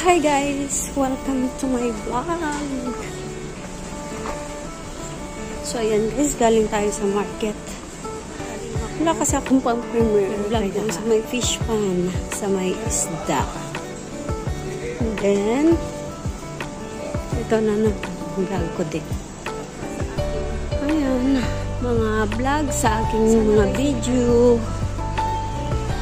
Hi guys! Welcome to my vlog! So ayan guys, galing tayo sa market. Wala kasi akong pang-premiere vlog doon sa may fish pan, sa may isda. And then, ito na vlog ko din. Ayan, mga vlog sa aking mga video.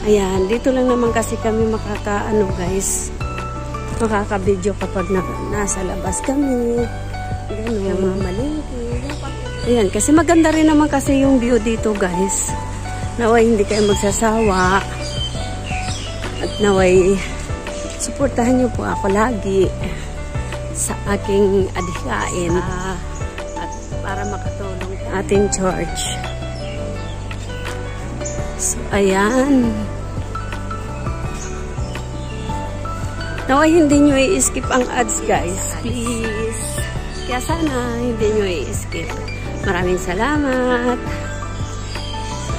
Ayan, dito lang naman kasi kami makaka-video kapag nasa labas kami. Ganun. Yung mga malingki. Ayan, kasi maganda rin naman kasi yung view dito guys. Naway hindi kayo magsasawa. At naway suportahan niyo po ako lagi sa aking adhikain. At para makatulong sa ating church. So, ayan. Naway hindi nyo i-skip ang ads guys. Please. Kaya sana hindi nyo i-skip. Maraming salamat.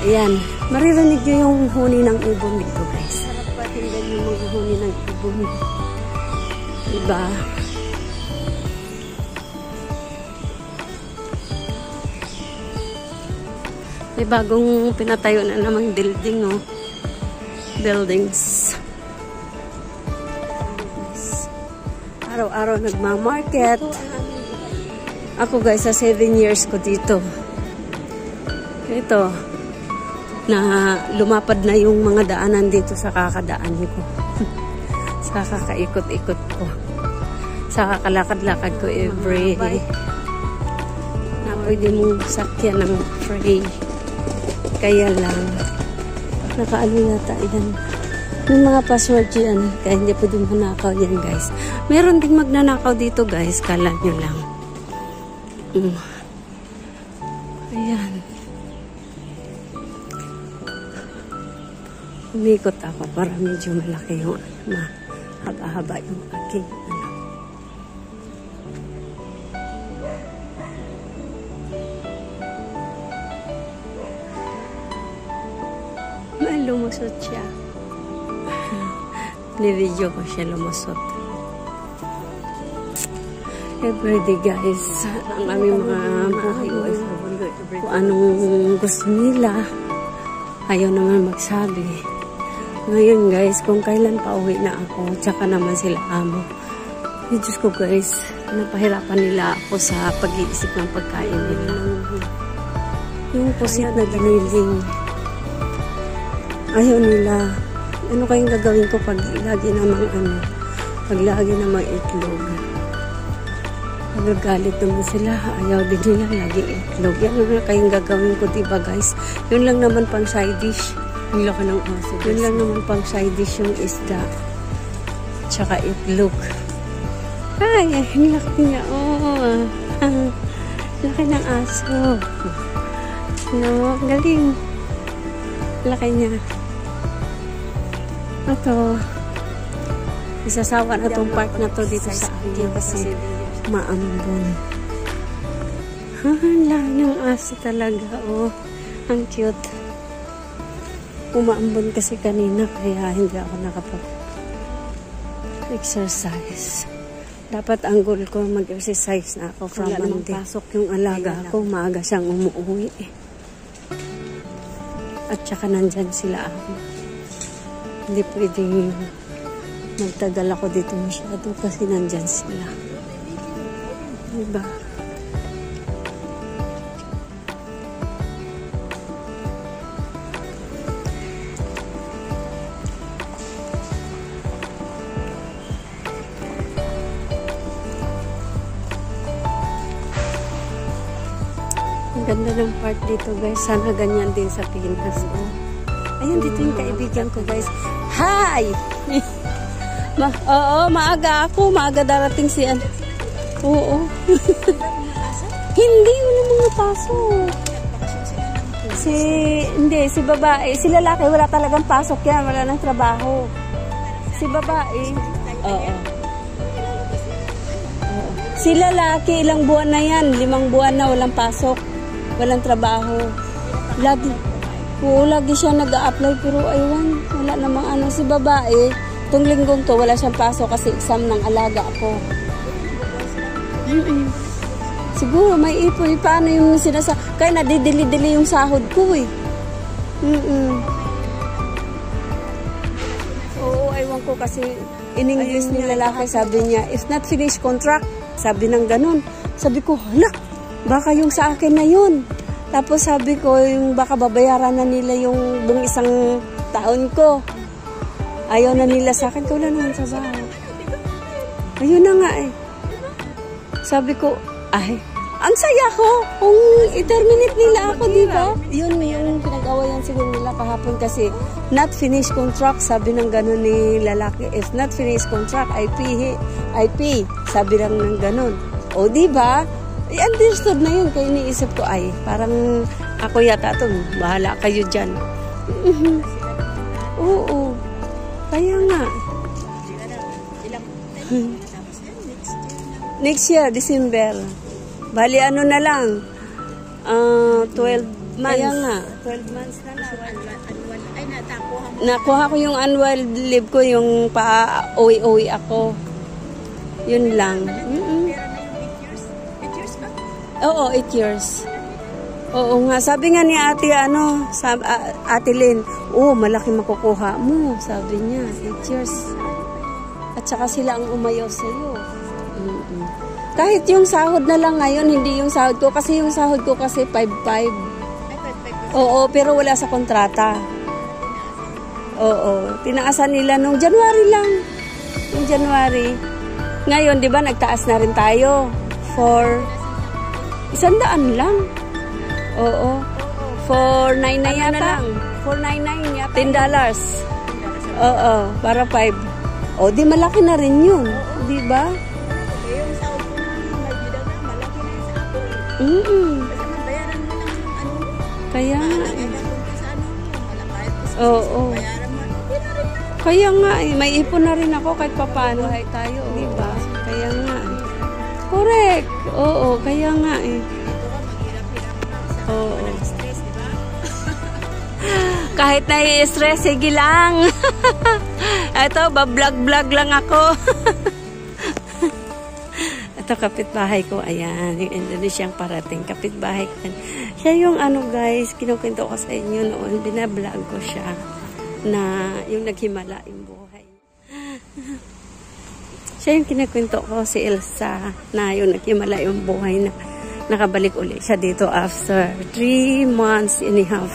Ayan. Maririnig nyo yung huni ng ibon dito guys. Sarap patinggan yung mga huni ng ibon. Diba? May bagong pinatayo na namang building, oh. Buildings. Araw-araw nagma-market. Ako guys, sa 7 years ko dito. Ito, na lumapad na yung mga daanan dito sa kakadaan ko. Sa kakaikot-ikot ko. Sa kakalakad-lakad ko every day. Na pwede mong sakyan ng free. Kaya lang, nakaano yata yan. May mga password yan, kaya hindi pwede manakaw yan guys. Meron din magnanakaw dito guys, kala nyo lang. Ayan. Umikot ako para medyo malaki yung mahaba-haba yung aking may lumusot siya. Ni-video ko siya lumusot. Everyday guys, ang aming mga buhay kung anong gusto nila, ayaw naman magsabi. Ngayon guys, kung kailan pa uwi na ako, tsaka naman sila amo. Diyos ko guys, napahirapan nila ako sa pag-iisip ng pagkain nila. Yung pusit na giniling, ayaw nila. Ano kayong gagawin ko pag lagi namang itlog? Magagalit naman sila. Ayaw din nila lagi itlog. Yan na kayong gagawin ko, diba guys? Yun lang naman pang side dish. Ang laki ng aso. Yun lang naman pang side dish yung isda. Tsaka itlog. Ay, ang laki niya. Oh, laki ng aso. No, galing. Laki niya. Ito, isasawa na itong park na to dito sa akin kasi maambon. Ang laki ng aso talaga, oh. Ang cute. Umaambon kasi kanina kaya hindi ako nakapag-exercise. Dapat ang goal ko mag-exercise na ako from Monday. Pasok yung alaga ko, maaga siyang umuwi. At saka nandyan sila ako. Hindi pwedeng magtagal ako dito masyado kasi nandyan sila. Diba? Ang ganda ng park dito guys. Sana ganyan din sa Pinas. Oh. Ayan, dito yung kaibigan ko guys. Hi! Oo, maaga ako. Maaga darating siya. Oo. Hindi, wala mga pasok. Si babae. Si lalaki, wala talagang pasok yan. Wala nang trabaho. Si babae. Oo. Si lalaki, ilang buwan na yan. 5 buwan na walang pasok. Walang trabaho. Lagi. Oo, lagi siya nag-a-apply pero aywan, wala namang ano. Si babae, 2 Itong linggong to, wala siyang pasok kasi exam ng alaga ko. Siguro may ipon. Paano yung kaya nadidili-dili yung sahod ko eh. Oo, ewan ko kasi in English ni lalaki sabi niya, if not finished contract, sabi ng ganun. Sabi ko, hala, baka yung sa akin na yun. Tapos sabi ko, yung baka babayaran na nila yung buong isang taon ko. Ayaw na nila sa akin, wala naman sa bahay. Ayun na nga eh. Sabi ko, ay, ang saya ko kung i-terminate nila ako, di ba? Yun yung pinag-awayan siguro nila kahapon kasi not finished contract, sabi ng gano'n ni lalaki. If not finished contract, I pay. Sabi lang ng gano'n. O, di ba? I-understood na yun. Kaya iniisip ko, ay, parang ako yata ito. Bahala kayo dyan. Oo. Kaya nga. Next year, December. Bali, ano na lang, 12 months. Kaya nga, 12 months na lang. Ay, nakuha ko yung annual leave ko, yung pa-uwi-uwi ako. Yun lang. Pero na yung 8 years? 8 years ba? Oo, 8 years. Oo nga, sabi nga ni ate, ate Lynn, malaki makukuha mo, sabi niya, 8 years. At saka sila ang umayaw sa'yo. Kahit yung sahod na lang ngayon, hindi yung sahod ko. Kasi yung sahod ko kasi 5.5. Oo, pero wala sa kontrata. Oo, tinaasan nila nung January lang. Yung January. Ngayon, di ba, nagtaas na rin tayo. For 100 lang. Oo. For 9 na yata. For 9 yata. $10. Oo, para 5. O, di malaki na rin yun. Di ba? Kaya nga kaya nga may ipon na rin ako kahit papaano ay tayo, di ba? Kaya nga correct. Oo, kaya nga oo. Kahit na-stress, sige lang. Ito, ba-vlog lang ako. Ito, kapitbahay ko, ayan, yung Indonesiang parating, kapitbahay ko. Siya yung guys, kinukwento ko sa inyo noon, binablog ko siya, na yung naghimala yung buhay. Siya yung kinukwento ko, si Elsa, na yung naghimala yung buhay na nakabalik ulit siya dito after 3 months and a half.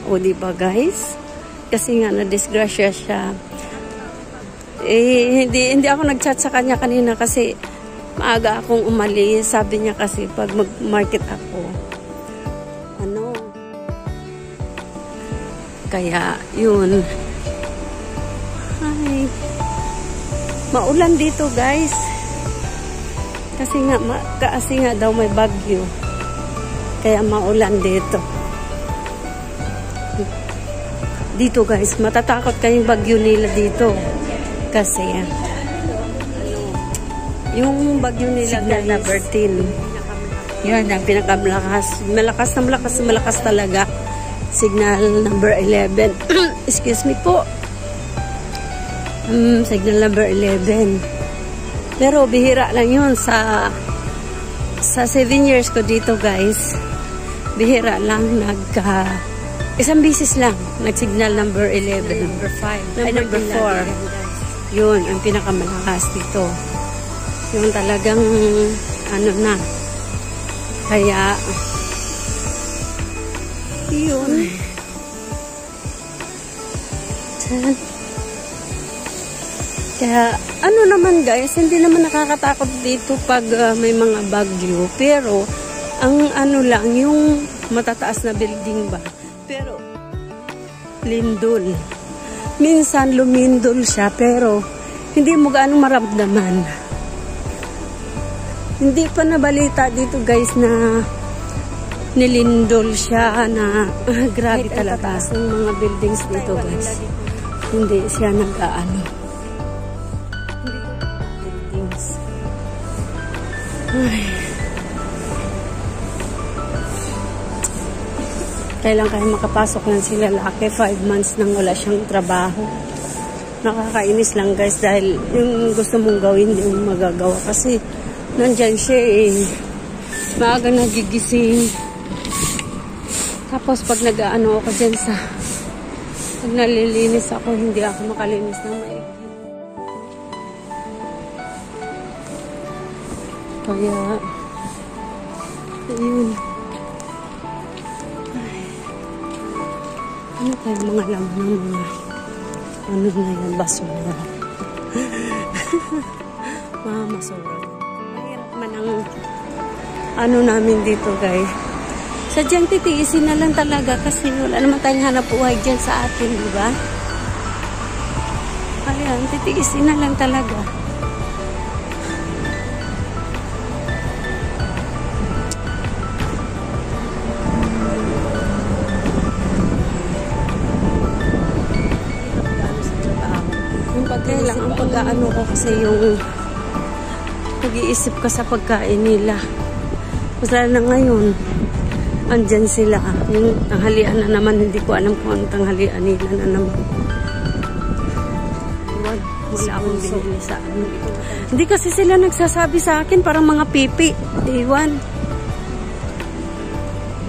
O, diba guys? Kasi nga, na-disgrasya siya. Hindi ako nag-chat sa kanya kanina kasi maaga akong umalis. Sabi niya kasi pag mag-market ako, kaya yun. Ay, maulan dito guys. Kasi nga daw may bagyo. Kaya maulan dito. Dito guys, matatakot kayong bagyo nila dito. Kasi yung bagyo nila na Bertin, yun ang pinakamalakas. Malakas talaga. Signal number 11. Excuse me po. Signal number 11. Pero bihira lang yun sa 7 years ko dito guys. Bihira lang isang bisis lang nag-signal number 11. Number 5. Number 4. Yun ang pinakamalakas dito. Yung talagang na. Kaya yun. Kaya naman guys, hindi naman nakakatakot dito pag may mga bagyo. Pero ang lang yung matataas na building ba. Pero lindol. Minsan lumindol siya pero hindi mo gaano maramdaman. Hindi pa nabalita dito guys na nilindol siya na grabe talaga ng mga buildings dito guys. Hindi siya nag-aano. Buildings. Ay. Kailan kayo makapasok lang sila lalaki. 5 months nang wala siyang trabaho. Nakakainis lang guys dahil yung gusto mong gawin yung magagawa kasi nandyan siya eh. Maaga nagigising. Tapos pag nag-ano ako dyan sa pag nalilinis ako, hindi ako makalinis ng maigi. Kaya ayun. Ay. Ano kaya mga laman ng mga ano na yan, basura. Mga masura. Mahirap man ang ano namin dito guys. Sadyang titiisin na lang talaga kasi wala naman tayong hanap buhay dyan sa atin, di ba? Ayan, titiisin na lang talaga. Kaya lang ang pag-aano ko kasi yung nag-iisip ka sa pagkain nila. Masala na ngayon, andyan sila. Yung tanghalian na naman, hindi ko alam kung ang tanghalian nila na naman. Wala akong binili sa ano. Hindi kasi sila nagsasabi sa akin, parang mga pipi. Iwan.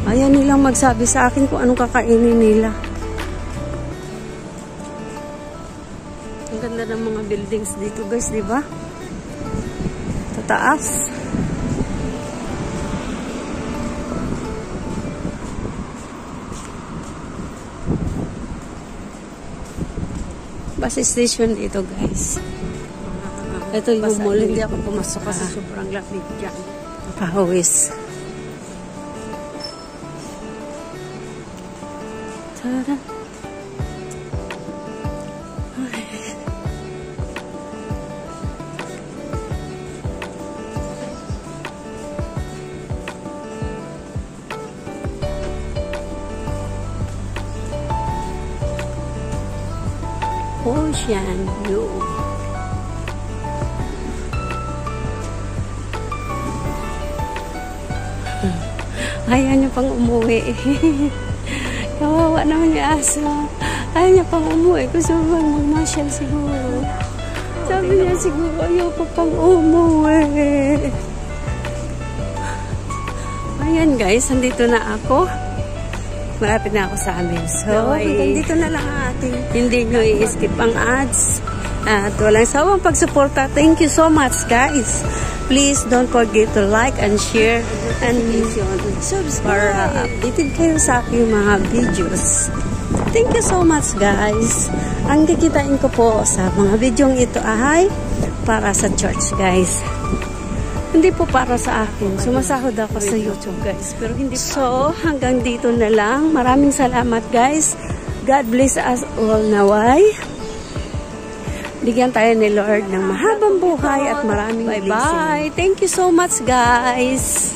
Ayaw nilang magsabi sa akin kung anong kakainin nila. Ang ganda ng mga buildings dito guys, di ba? Tataas. Bus station dito guys. Ito yung mall. Hindi ako pumasok kasi sobrang lamig dyan. Pahawis. Tada. Ocean view. Ayaw niya pang umuwi. Kawawa naman yung aso. Ayaw niya pang umuwi. Gusto bang magmasyal siguro. Sabi niya siguro ayaw pa pang umuwi. Ayan guys, nandito na ako. Malapit na ako sa amin. So, dito na lang ang ating hindi nyo i-skip ang ads. At walang sawang pagsuporta. Thank you so much, guys. Please don't forget to like and share and subscribe para updated kayo sa aking mga videos. Thank you so much, guys. Ang kikitain ko po sa mga videong ito ay para sa church, guys. Hindi po para sa akin. Sumasahod ako sa YouTube, guys. Pero hindi pa. So, hanggang dito na lang. Maraming salamat, guys. God bless us all naway. Bigyan tayo ni Lord ng mahabang buhay at maraming blessing. Bye-bye. Thank you so much, guys.